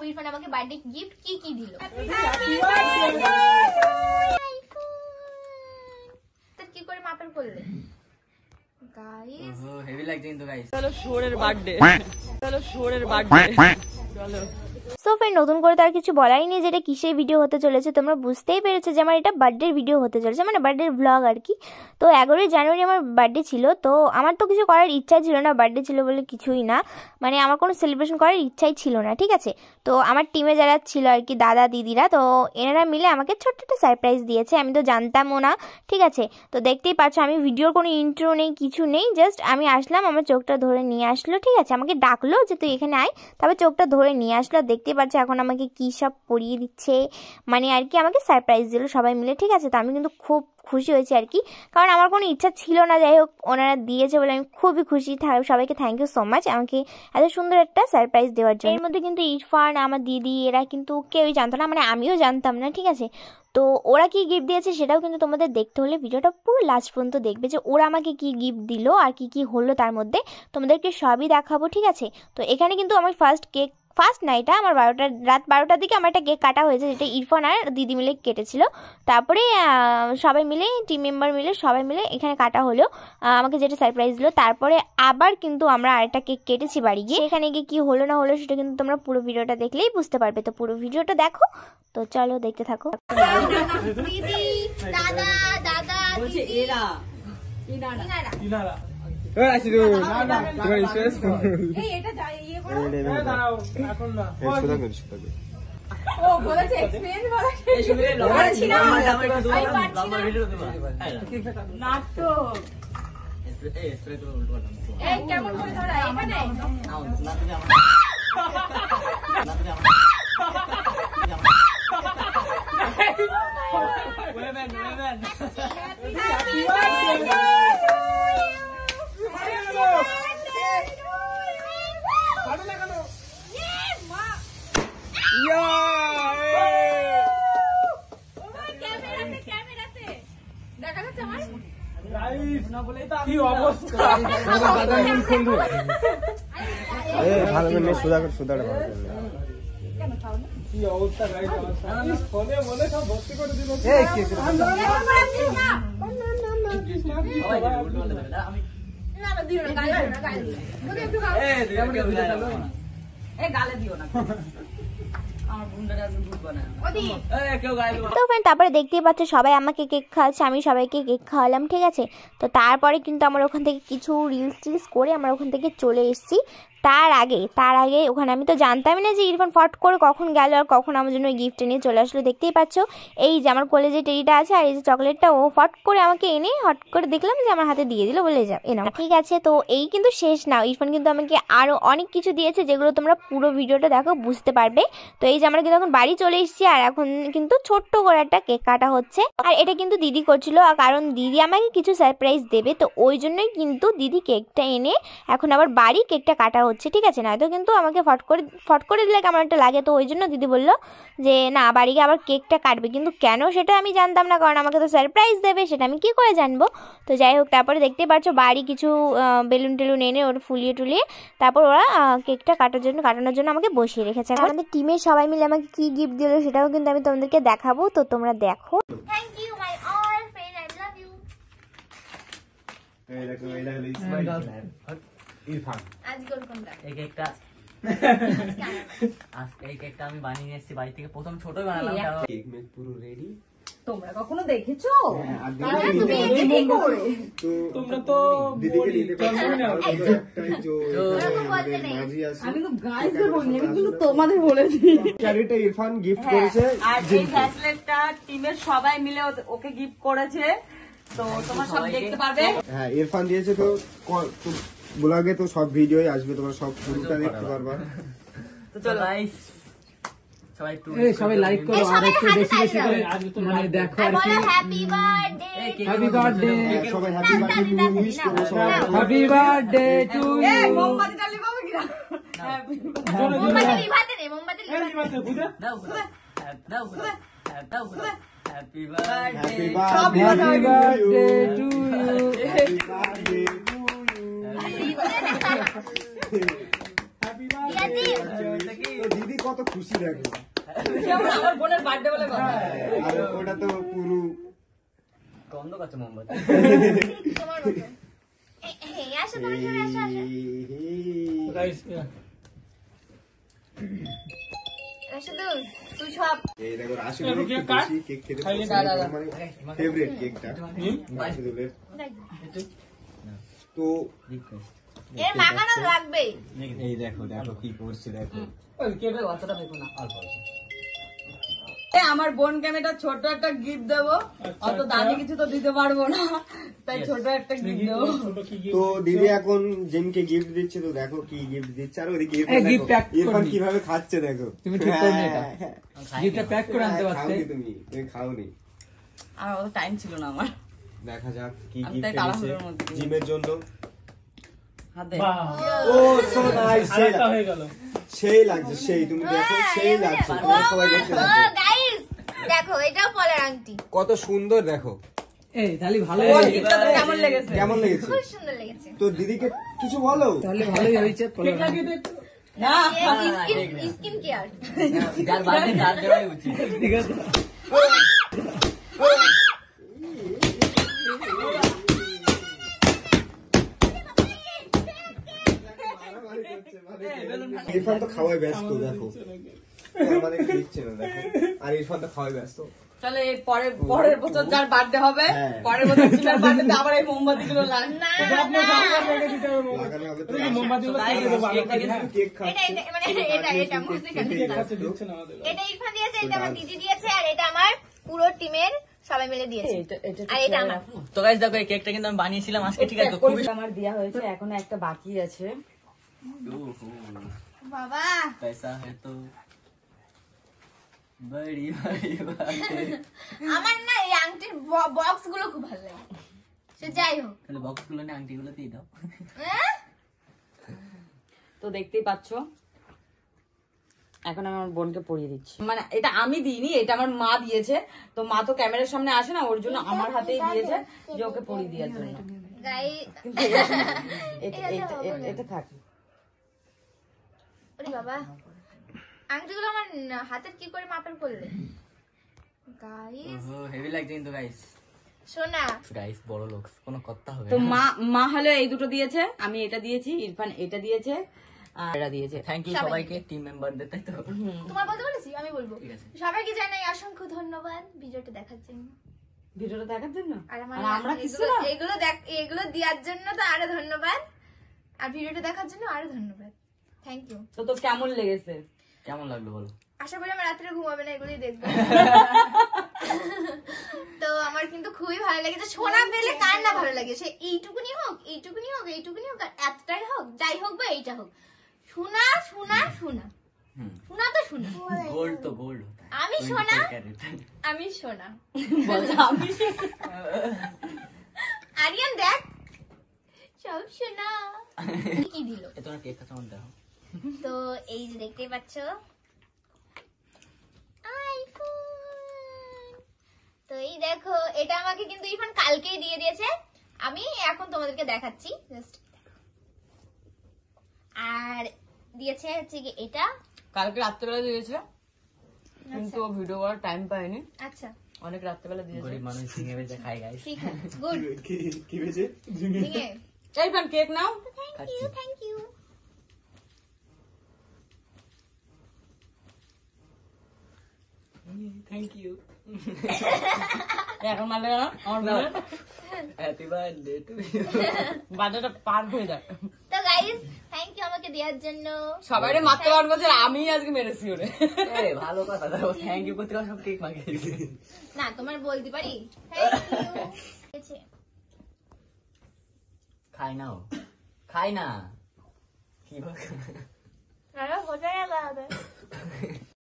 ইরফান আমাকে birthday gift কি দিল? কি করে মাপের করলে গাইস? হেভি লাগছে কিন্তু গাইস। চলো শুয়োরের বার্থডে, চলো শুয়োরের বার্থডে, চলো। সো ফ্রেন্ড, নতুন করে তো আর কিছু বলাই নেই যেটা কিসের ভিডিও হতে চলেছে। তোমরা বুঝতেই পেরেছো যে আমার এটা বার্থডের ভিডিও হতে চলেছে, মানে বার্থডের ব্লগ আর কি। তো 11ই জানুয়ারি আমার বার্থডে ছিল। তো আমার তো কিছু করার ইচ্ছা ছিল না, বার্থডে ছিল বলে কিছুই না, মানে আমার কোনো সেলিব্রেশন করার ইচ্ছাই ছিল না, ঠিক আছে। তো আমার টিমে যারা ছিল আর কি, দাদা দিদিরা, তো এনারা মিলে আমাকে ছোট্ট একটা সারপ্রাইজ দিয়েছে। আমি তো জানতামও না, ঠিক আছে। তো দেখতেই পাচ্ছ আমি ভিডিওর কোনো ইন্ট্রো নেই, কিছু নেই, জাস্ট আমি আসলাম, আমার চোখটা ধরে নিয়ে আসলো, ঠিক আছে। আমাকে ডাকলো যে তুই এখানে আয়, তারপর চোখটা ধরে নিয়ে আসলো। দেখতেই পাচ্ছ এখন আমাকে কী সব পরিয়ে দিচ্ছে, মানে আর কি আমাকে সারপ্রাইজ দিল সবাই মিলে, ঠিক আছে। তো আমি কিন্তু খুব খুশি হয়েছি আর কি, কারণ আমার কোনো ইচ্ছা ছিল না। যাই হোক, ওনারা দিয়েছে বলে আমি খুবই খুশি। সবাইকে থ্যাংক ইউ সো মাচ আমাকে এত সুন্দর একটা সারপ্রাইজ দেওয়ার জন্য। এর মধ্যে কিন্তু ইরফান, আমার দিদি, এরা কিন্তু কেউই জানতো না, মানে আমিও জানতাম না, ঠিক আছে। তো ওরা কি গিফট দিয়েছে সেটাও কিন্তু তোমাদের দেখতে হলে ভিডিওটা পুরো লাস্ট পর্যন্ত দেখবে, যে ওরা আমাকে কি গিফট দিল আর কি হলো তার মধ্যে তোমাদেরকে সবই দেখাবো, ঠিক আছে। তো এখানে কিন্তু আমার ফার্স্ট না, এটা আমার রাত 12টার দিকে আমার একটা কেক কাটা হয়েছে, যেটা ইরফান আর দিদি মিলে কেটেছিল। তারপরে সবাই মিলে, টিম মেম্বার মিলে, সবাই মিলে এখানে কাটা হলো, আমাকে যেটা সারপ্রাইজ দিল। তারপরে আবার কিন্তু আমরা আরেকটা কেক কেটেছি বাড়ি গিয়ে। এখানে গিয়ে কী হলো না হলো সেটা কিন্তু তোমরা পুরো ভিডিওটা দেখলেই বুঝতে পারবে। তো পুরো ভিডিওটা দেখো, তো চলো দেখতে থাকো। দিদি, দাদা, দিদি, এরা ইনারা কেমন করে ধরা এখানে কি অবস্থা ভালো করে সুদার কি অবস্থা গাইস, ফোনে বলে সব ভর্তি করে দিল। এই কে না দিও না, গালে দিও না, গালে দিও না। তো ফ্রেন্ড, তারপরে দেখতেই পাচ্ছ সবাই আমাকে কেক খাওয়াচ্ছে, আমি সবাইকে কেক খাওয়ালাম, ঠিক আছে। তো তারপরে কিন্তু আমার ওখান থেকে কিছু রিলস করে আমরা ওখান থেকে চলে এসেছি। তার আগে ওখানে আমি তো জানতামই না যে ইরফান ফট করে কখন গেল আর কখন আমার জন্য গিফট নিয়ে চলে আসলো। দেখতেই পাচ্ছ এই যে আমার কোলে যে টেডিটা আছে আর এই যে চকলেটটা, ও ফট করে আমাকে এনে হট করে দেখলাম যে আমার হাতে দিয়ে দিল, বলে যা এ নাও, ঠিক আছে। তো এই কিন্তু শেষ না, ইরফান কিন্তু আমাকে আরও অনেক কিছু দিয়েছে, যেগুলো তোমরা পুরো ভিডিওটা দেখো বুঝতে পারবে। তো এই যে আমরা কিন্তু এখন বাড়ি চলে এসেছি, আর এখন কিন্তু ছোট্ট করে একটা কেক কাটা হচ্ছে। আর এটা কিন্তু দিদি করছিল, কারণ দিদি আমাকে কিছু সারপ্রাইজ দেবে, তো ওই জন্যই কিন্তু দিদি কেকটা এনে এখন আবার বাড়ি কেকটা কাটা হচ্ছে, ঠিক আছে। নয়তো কিন্তু আমাকে ফট করে দিলে কেমন একটা লাগে। তো ওই জন্য দিদি বললো যে না, বাড়ি গিয়ে আবার কেকটা কাটবে, কিন্তু কেন সেটা আমি জানতাম না, কারণ আমাকে তো সারপ্রাইজ দেবে, সেটা আমি কি করে জানবো। তো যাই হোক, তারপরে দেখতে পাচ্ছ বাড়ি কিছু বেলুন টেলুন এনে ওরা ফুলিয়ে টুলিয়ে তারপর ওরা কেকটা কাটানোর জন্য আমাকে বসিয়ে রেখেছে। আমাদের টিমের সবাই মিলে আমাকে কি গিফট দিল সেটাও কিন্তু আমি তোমাদেরকে দেখাবো, তো তোমরা দেখো। Thank you my all friend, I love you. এই দেখো, এই হলো ইসমাইল ইরফান। আজকের কোনটা এই কেকটা এই কেকটা আমি বানিয়ে এসেছি বাড়ি থেকে, প্রথম ছোটই বানালাম। কেক মেক পুরো রেডি। তোমরা কখনো দেখেছো? তোমরা তো দিদিকে নিতে পারছো না, আমি তো গাইজদের বলিনি, আমি কিন্তু তোমাদের বলেছি। ক্যারিটা ইরফান গিফট করেছে, আর এই ব্রেসলেটটা টিমের সবাই মিলে ওকে গিফট করেছে, তো তোমরা সব দেখতে পারবে। হ্যাঁ, ইরফান দিয়েছে, তো ব্লগে তো সব ভিডিওই আসবে, তোমরা সব পুরোটা দেখতে পারবা। তো চলো গাইস, সবাই লাইক করো আর একটু বেশি বেশি করে মানে দেখো আর কি। হ্যাপি বার্থডে, সবাই হ্যাপি বার্থডে উইশ করো, সবাই হ্যাপি বার্থডে টু ইউ। এই মোমবাতিটা লিভাবে কিনা? মোমবাতি লিভাতে নে, মোমবাতি লিভাতে বুঝা দাও happy birthday, happy birthday to you. Happy birthday to you. Happy তো দিদি কত খুশি দেখো। যেমন আমার বোনের বার্থডে বলে কথা। আর ওটা তো পুরো গন্ধ কাছে মোমবাতি। তোমার মতো আসো তুমি সবাই আসো আসো গাইস শুধু তুই সব এই দেখো রাশি দেখো, কেক কেক কাট। কেক খেতে খাইয়ে পছন্দ দাও, করে, মানে ফেভারিট কেকটা রাশিদুলের। তো এর মাখানো লাগবে। এই দেখো দেখো কি করছে দেখো। কেকের অতটা দেখো না, অল্প অল্প। আমার বোনকে আমি একটা ছোট একটা গিফট দেবো, অত দামি কিছু তো দিতে পারবো না, তাই ছোট একটা গিফট দেবো। তো দিদি এখন জিনকে গিফট দিচ্ছে, তো দেখো কি গিফট দিচ্ছে। আর ওদিকে এই gift pack ইরফান করবি। কিভাবে খাচ্ছে দেখো। তুমি ঠিক করো না এটা। হ্যাঁ, গিফটটা প্যাক করে আনতে হ্যাঁ, পারতে। খাওনি তুমি খাওনি। আর অত টাইম ছিল না আমার দেখা যাক কি আমি গিফট তাই এনেছে তাড়াহুড়োর মধ্যে দিয়ে জিমের জন্য। হাতে। বাহ ও সো নাইস, আরেকটা হয়ে গেল। সেই লাগছে, সেই তুমি দেখো সেই লাগছে। তোমরা সবাই দেখতে ও থাকো। গাইস দেখো এটাও পলার আংটি, কত সুন্দর দেখো। এই তাহলে ভালো ওর হয়েছে। গিফটটা তো কেমন লেগেছে? কেমন লেগেছে? খুব সুন্দর লেগেছে। তো দিদিকে কিছু বলো। তাহলে ভালোই হয়েছে। না, স্কিন কেয়ার। যার বাড়ি তার দেওয়াই উচিত। ঠিক আছে। ইরফান তো খাওয়ায় ব্যস্ত দেখো, মানে দিচ্ছে না দেখো। আর ইরফান তো খাওয়ায় ব্যস্ত। তাহলে এই পরের বছর যার বার্থডে হবে, হ্যাঁ। পরের বছর জিমের বার্থডে আবার এই মোমবাতিগুলো লাগবে। না লাগানো হবে তো। মোমবাতিগুলো কেটে দেবো আগে থেকে, হ্যাঁ? কেক এটা খাচ্ছে। এটা মানে এটা মুসলিম কেক কাটতে দিচ্ছে না আমাদের। এটা ইরফান দিয়েছে, এটা আমার দিদি দিয়েছে, আর এটা আমার পুরো টিমের সবাই মিলে দিয়েছে। আর এটা আমার। তো গাইস দেখো এই কেকটা কিন্তু আমি বানিয়েছিলাম আজকে, ঠিক আছে? তো খুবই আমার দেয়া হয়েছে, এখনো একটা বাকি আছে। বাবা पैसा है तो बड़ी बड़ी बातें। আমার না এই আংটির বক্স গুলো খুব ভালো লাগে। সে যাই হোক তাহলে বক্স গুলো নিয়ে আংটি গুলো দিয়ে দাও। হ্যাঁ? তো দেখতেই পাচ্ছ, এখন আমি আমার বোনকে পরিয়ে দিচ্ছি। মানে এটা আমি দিইনি, এটা আমার মা দিয়েছে। তো মা তো ক্যামেরার সামনে আসে না, ওর জন্য আমার হাতেই দিয়েছে যে ওকে পরিয়ে দেওয়ার জন্য। গাই কিন্তু এটা থাক। ওরে বাবা আংটিগুলো আমার হাতের কি করে মাপের করলে গাইস? ওহো হেভি লাগছে কিন্তু গাইস। সোনা গাইস বড় লোক কোনো কথা হবে তো না। মা হলো এই দুটো দিয়েছে, আমি এটা দিয়েছি, ইরফান এটা দিয়েছে, আর এটা দিয়েছে। থ্যাংক ইউ সবাইকে, টিম মেম্বারদের, তাই তো? তোমার বলতে বলেছি, আমি বলবো ঠিক আছে। সবাইকে জানাই অসংখ্য ধন্যবাদ ভিডিওটা দেখার জন্য। ভিডিওটা দেখার জন্য। আর আমার আর আমরা কিছু এগুলো না। এগুলো দেওয়ার জন্য তো আরো ধন্যবাদ, আর ভিডিওটা দেখার জন্য আরো ধন্যবাদ। Thank you. তো তোর কেমন লেগেছে? কেমন লাগলো বলো? আশা করি আমার রাত্রে ঘুমাবে না, এগুলোই দেখবো। তো আমার কিন্তু খুবই ভালো লেগেছে। সোনা পেলে কার না ভালো লাগে, সে এইটুকুনি হোক এইটুকুনি হোক এইটুকুনি হোক আর এতটাই হোক, যাই হোক বা এইটা হোক, সোনা সোনা সোনা সোনা তো সোনা। গোল্ড তো গোল্ড। আমি সোনা, আমি সোনা। বলছে আমি আরিয়ান দেখ সব সোনা। কি দিল? এ তোমার কেক কাটা মধ্যে দাও। তো এই যে দেখতেই পাচ্ছ আইফোন। তো এই দেখো, এটা আমাকে কিন্তু ইরফান কালকেই দিয়ে দিয়েছে, আমি এখন তোমাদেরকে দেখাচ্ছি জাস্ট। আর দিয়েছে হচ্ছে কি এটা, কালকে রাত্রেবেলা দিয়েছে, কিন্তু ও ভিডিও করার টাইম পায়নি, আচ্ছা অনেক রাত্রেবেলা দিয়েছে। গরিব মানুষ ভেঙে ভেজে খায় গাইস। ঠিক আছে, গুড। কি হয়েছে? ঠিক আছে, এই পান কেক নাও। Thank you thank you. Thank you. এখন মারলে না আমার বোনের হ্যাপি বার্থডে টু ইউ। বাজারটা পার হয়ে যায়। তো গাইস থ্যাংক ইউ আমাকে দেওয়ার জন্য। সবাই মারতে পারবো যে আমি আজকে মেরেছি ওরে। আরে ভালো কথা দাও, থ্যাংক ইউ করতে সব কেক মাখিয়ে দিয়েছে। না তোমার বলতে পারি থ্যাংক ইউ। খাই নাও, খাই না কি বল? আরে হোটেলে যাবে